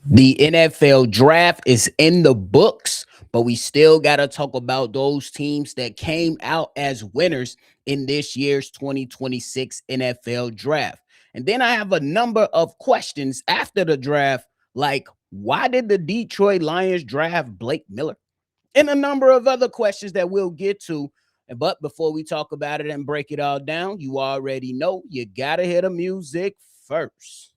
The NFL draft is in the books, but we still got to talk about those teams that came out as winners in this year's 2026 NFL draft. And then I have a number of questions after the draft, like why did the Detroit Lions draft Blake Miller? And a number of other questions that we'll get to. But before we talk about it and break it all down, you already know you got to hear the music first.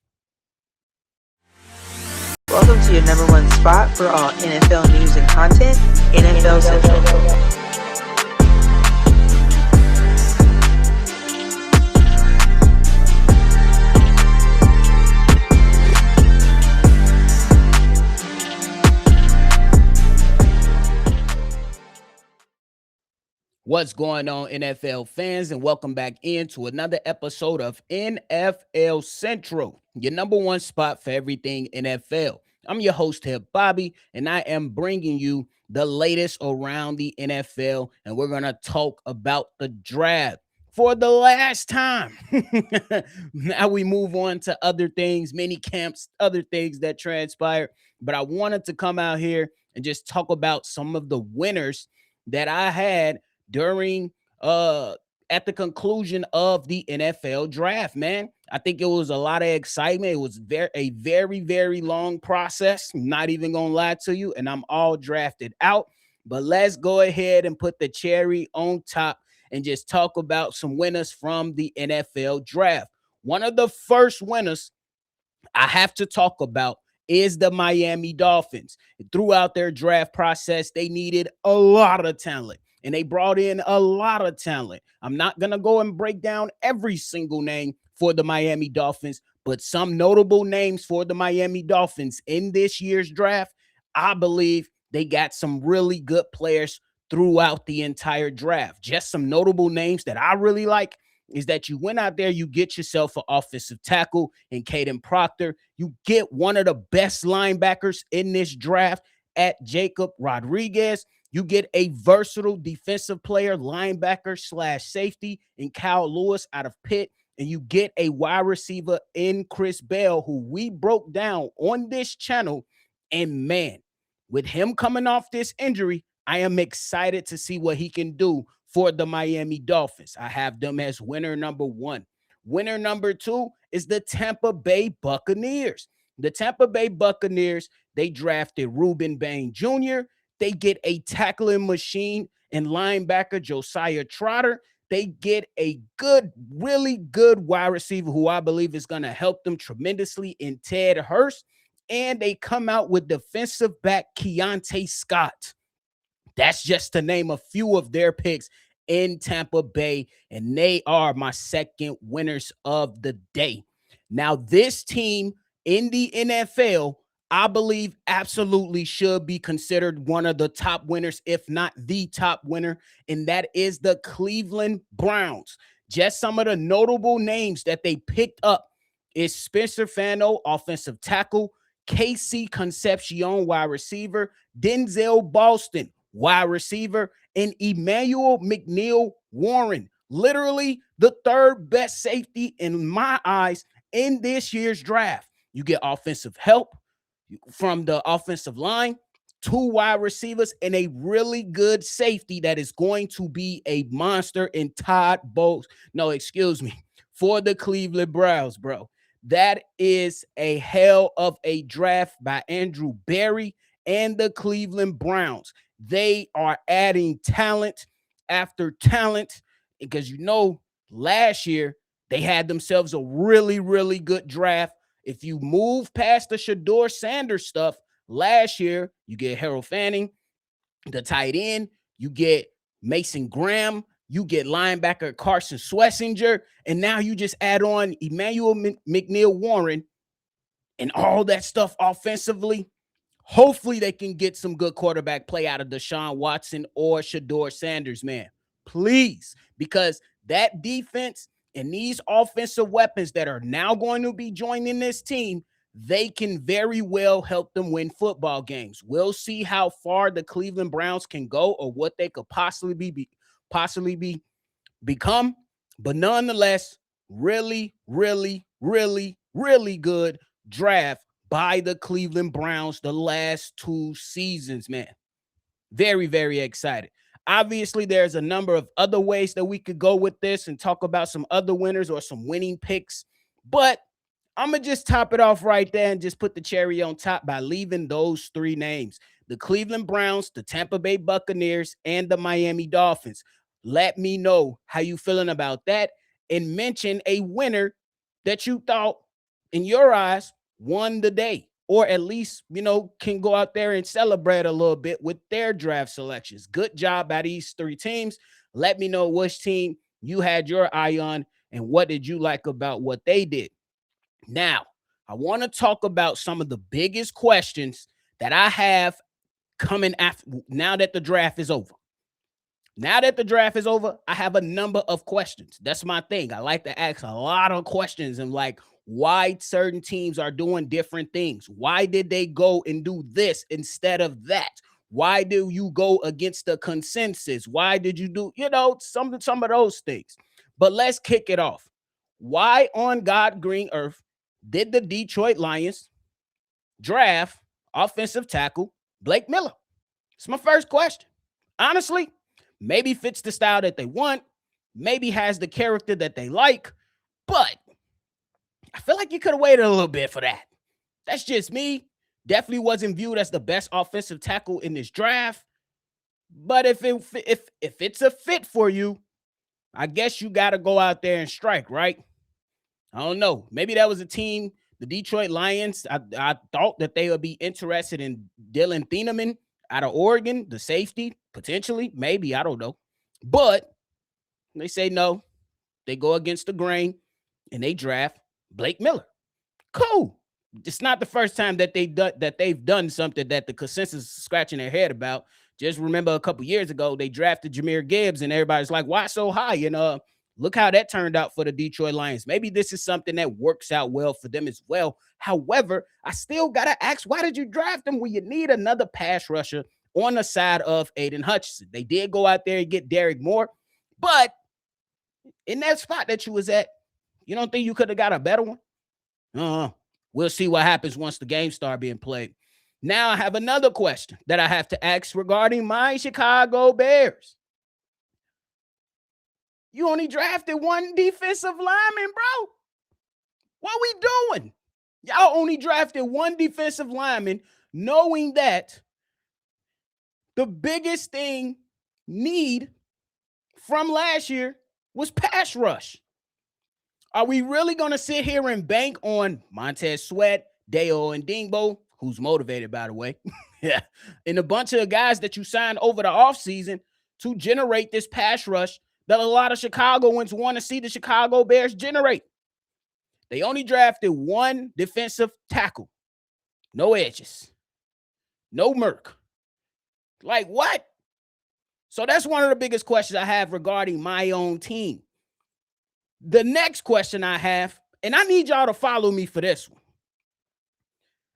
Welcome to your number one spot for all NFL news and content, NFL Central. What's going on, NFL fans, and welcome back into another episode of NFL Central, your number one spot for everything NFL. I'm your host here, Bobby, and I am bringing you the latest around the NFL, and we're going to talk about the draft for the last time. Now we move on to other things, mini camps, other things that transpired, but I wanted to come out here and just talk about some of the winners that I had during at the conclusion of the NFL draft, man. I think it was a lot of excitement. It was very long process. I'm not even gonna lie to you, and I'm all drafted out. But let's go ahead and put the cherry on top and just talk about some winners from the NFL draft. One of the first winners I have to talk about is the Miami Dolphins. Throughout their draft process, they needed a lot of talent and they brought in a lot of talent. I'm not going to go and break down every single name for the Miami Dolphins, but some notable names for the Miami Dolphins in this year's draft. I believe they got some really good players throughout the entire draft. Just some notable names that I really like is that you went out there, you get yourself an offensive tackle in Caden Proctor. You get one of the best linebackers in this draft at Jacob Rodriguez. You get a versatile defensive player, linebacker slash safety in Kyle Lewis out of Pitt. And you get a wide receiver in Chris Bell, who we broke down on this channel. And man, with him coming off this injury, I am excited to see what he can do for the Miami Dolphins. I have them as winner number one. Winner number two is the Tampa Bay Buccaneers. The Tampa Bay Buccaneers, they drafted Reuben Bain Jr., they get a tackling machine and linebacker Josiah Trotter. They get a really good wide receiver who I believe is going to help them tremendously in Ted Hurst. And they come out with defensive back Keontae Scott. That's just to name a few of their picks in Tampa Bay. And they are my second winners of the day. Now, this team in the NFL, I believe absolutely should be considered one of the top winners, if not the top winner, and that is the Cleveland Browns. Just some of the notable names that they picked up is Spencer Fano, offensive tackle, Casey Concepcion, wide receiver, Denzel Boston, wide receiver, and Emmanuel McNeil Warren, literally the third best safety in my eyes in this year's draft. You get offensive help from the offensive line, two wide receivers, and a really good safety that is going to be a monster in Todd Bowles. No, excuse me, for the Cleveland Browns, bro. That is a hell of a draft by Andrew Berry and the Cleveland Browns. They are adding talent after talent because, last year they had themselves a really good draft. If you move past the Shedeur Sanders stuff, last year you get Harold Fanning, the tight end, you get Mason Graham, you get linebacker Carson Schlesinger, and now you just add on Emmanuel McNeil Warren and all that stuff offensively. Hopefully they can get some good quarterback play out of Deshaun Watson or Shedeur Sanders, man. Please, because that defense and these offensive weapons that are now going to be joining this team, they can very well help them win football games. We'll see how far the Cleveland Browns can go or what they could possibly become. But nonetheless, really good draft by the Cleveland Browns the last 2 seasons, man. Very, very excited. Obviously, there's a number of other ways that we could go with this and talk about some other winners or some winning picks, but I'm going to just top it off right there and just put the cherry on top by leaving those 3 names: the Cleveland Browns, the Tampa Bay Buccaneers, and the Miami Dolphins. Let me know how you feeling about that, and mention a winner that you thought, in your eyes, won the day, or at least, can go out there and celebrate a little bit with their draft selections. Good job by these 3 teams. Let me know which team you had your eye on and what did you like about what they did. Now, I want to talk about some of the biggest questions that I have coming after, now that the draft is over. Now that the draft is over, I have a number of questions. That's my thing. I like to ask a lot of questions and like why certain teams are doing different things. Why did they go and do this instead of that? Why do you go against the consensus? Why did you do, some of those things? But let's kick it off. Why on God green earth did the Detroit Lions draft offensive tackle Blake Miller? It's my first question. Honestly, maybe fits the style that they want, maybe has the character that they like, but I feel like you could have waited a little bit for that. That's just me. Definitely wasn't viewed as the best offensive tackle in this draft. But if it's a fit for you, I guess you got to go out there and strike, right? I don't know. Maybe that was a team, the Detroit Lions. I thought that they would be interested in Dylan Thieneman out of Oregon, the safety, potentially. Maybe, I don't know. But they say no. They go against the grain, and they draft Blake Miller. Cool. It's not the first time that they've done something that the consensus is scratching their head about. Just remember a couple years ago, they drafted Jahmyr Gibbs, and everybody's like, why so high? And look how that turned out for the Detroit Lions. Maybe this is something that works out well for them as well. However, I still got to ask, why did you draft them when you need another pass rusher on the side of Aiden Hutchinson? They did go out there and get Derek Moore, but in that spot that you was at, you don't think you could have got a better one? We'll see what happens once the games start being played. Now I have another question that I have to ask regarding my Chicago Bears. You only drafted 1 defensive lineman, bro. What we doing? Y'all only drafted 1 defensive lineman, knowing that the biggest need from last year was pass rush. Are we really going to sit here and bank on Montez Sweat, Deo Ndingbo, who's motivated, by the way, and a bunch of guys that you signed over the offseason to generate this pass rush that a lot of Chicagoans want to see the Chicago Bears generate? They only drafted 1 defensive tackle. No edges. No Merc. Like, what? So that's one of the biggest questions I have regarding my own team. The next question I have, and I need y'all to follow me for this one.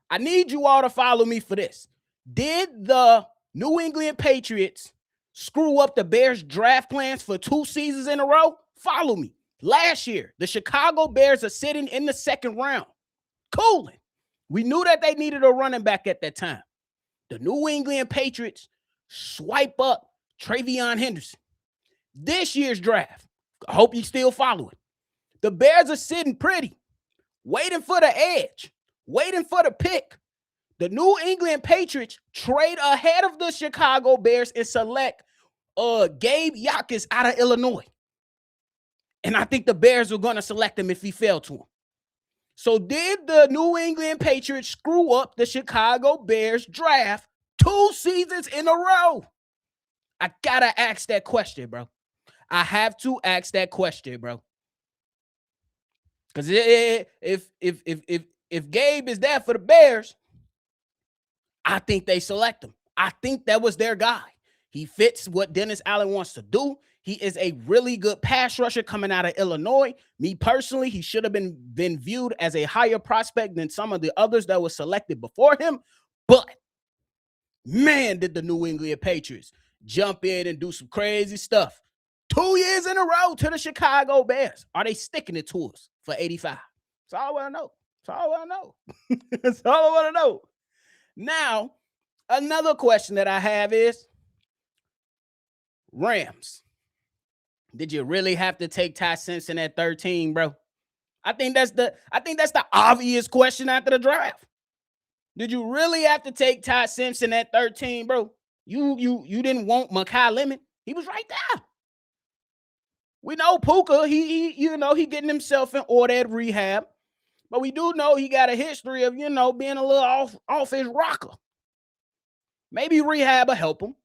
I need you all to follow me for this. Did the New England Patriots screw up the Bears draft plans for 2 seasons in a row? Follow me. Last year, the Chicago Bears are sitting in the 2nd round. Cooling. We knew that they needed a running back at that time. The New England Patriots swipe up Travion Henderson. This year's draft, I hope you still follow it. The Bears are sitting pretty, waiting for the edge, waiting for the pick. The New England Patriots trade ahead of the Chicago Bears and select Gabe Yakus out of Illinois. And I think the Bears were going to select him if he fell to him. So did the New England Patriots screw up the Chicago Bears draft 2 seasons in a row? I got to ask that question, bro. I have to ask that question, bro. Because if Gabe is there for the Bears, I think they select him. I think that was their guy. He fits what Dennis Allen wants to do. He is a really good pass rusher coming out of Illinois. Me personally, he should have been viewed as a higher prospect than some of the others that were selected before him. But, man, did the New England Patriots jump in and do some crazy stuff. 2 years in a row to the Chicago Bears. Are they sticking it to us for 85? That's all I want to know. That's all I want to know. That's all I want to know. Now, another question that I have is Rams. Did you really have to take Ty Simpson at 13, bro? I think that's the obvious question after the draft. Did you really have to take Ty Simpson at 13, bro? You didn't want Mekhi Lemon. He was right there. We know Puka, he getting himself in order at rehab. But we do know he got a history of, being a little off his rocker. Maybe rehab will help him.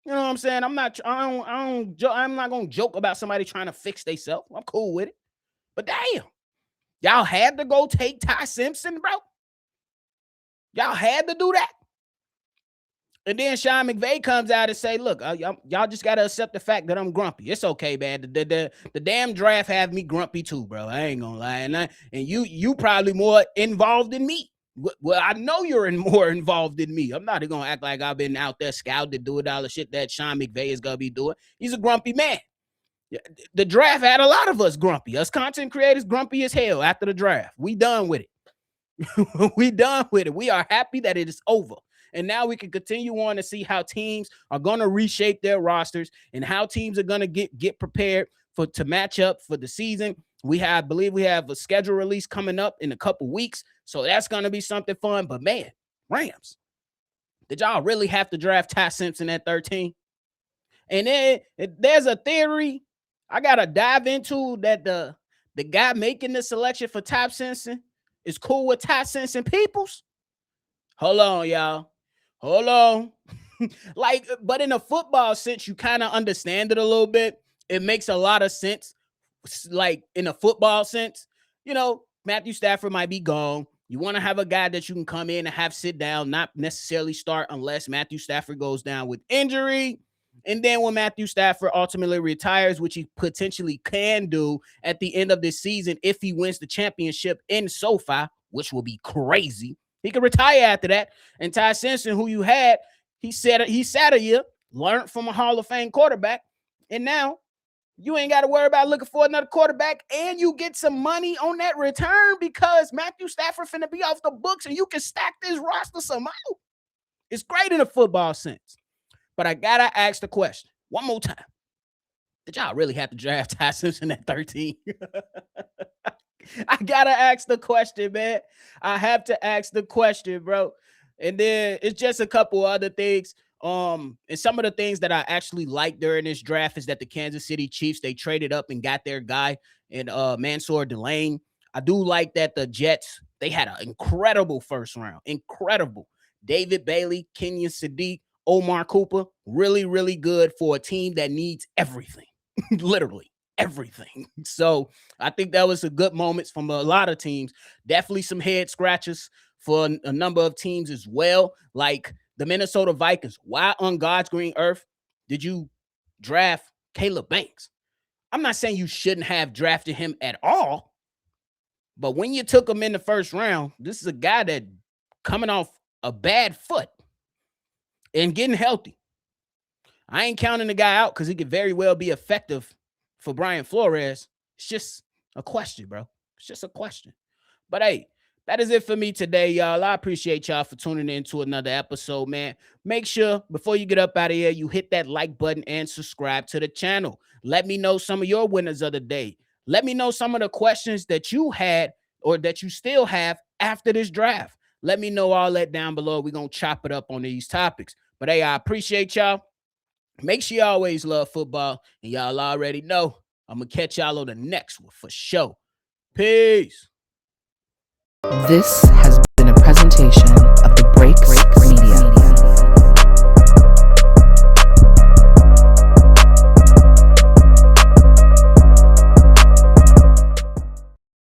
You know what I'm saying? I'm not gonna joke about somebody trying to fix themselves. I'm cool with it. But damn, y'all had to go take Ty Simpson, bro. Y'all had to do that. And then Sean McVay comes out and say, look, y'all just got to accept the fact that I'm grumpy. It's okay, man. The damn draft have me grumpy too, bro. I ain't gonna lie. And you probably more involved than me. Well, I know you're more involved than me. I'm not going to act like I've been out there scouted doing all the shit that Sean McVay is going to be doing. He's a grumpy man. The draft had a lot of us grumpy. Us content creators grumpy as hell after the draft. We done with it. We done with it. We are happy that it is over. And now we can continue on to see how teams are going to reshape their rosters and how teams are going to get prepared to match up for the season. I believe we have a schedule release coming up in a couple weeks. So that's going to be something fun. But man, Rams, did y'all really have to draft Ty Simpson at 13? And then there's a theory I got to dive into that the guy making the selection for Ty Simpson is cool with Ty Simpson peoples. Hold on, y'all. Hold on. But in a football sense, you kind of understand it a little bit. It makes a lot of sense. Like in a football sense, Matthew Stafford might be gone. You want to have a guy that you can come in and have sit down, not necessarily start unless Matthew Stafford goes down with injury. And then when Matthew Stafford ultimately retires, which he potentially can do at the end of this season, if he wins the championship in SoFi, which will be crazy, he could retire after that. And Ty Simpson, who you had, he sat a year, learned from a Hall of Fame quarterback, and now you ain't got to worry about looking for another quarterback, and you get some money on that return because Matthew Stafford finna be off the books, and you can stack this roster somehow. It's great in a football sense. But I got to ask the question one more time. Did y'all really have to draft Ty Simpson at 13? I got to ask the question, man. I have to ask the question, bro. And then it's just a couple other things. And some of the things that I actually liked during this draft is that the Kansas City Chiefs, they traded up and got their guy in Mansour Delane. I do like that the Jets, they had an incredible first round. Incredible. David Bailey, Kenyon Sadiq, Omar Cooper, really, really good for a team that needs everything. Literally everything. So I think that was a good moments from a lot of teams. Definitely some head scratches for a number of teams as well. Like the Minnesota Vikings. Why on God's green earth did you draft Caleb Banks? I'm not saying you shouldn't have drafted him at all, but when you took him in the first round, this is a guy that coming off a bad foot and getting healthy. I ain't counting the guy out because he could very well be effective for Brian Flores. It's just a question, bro. It's just a question. But hey, that is it for me today, y'all. I appreciate y'all for tuning in to another episode, man. Make sure before you get up out of here, you hit that like button and subscribe to the channel. Let me know some of your winners of the day. Let me know some of the questions that you had or that you still have after this draft. Let me know all that down below. We're going to chop it up on these topics. But hey, I appreciate y'all. Make sure you always love football. And y'all already know I'm going to catch y'all on the next one for sure. Peace. This has been a presentation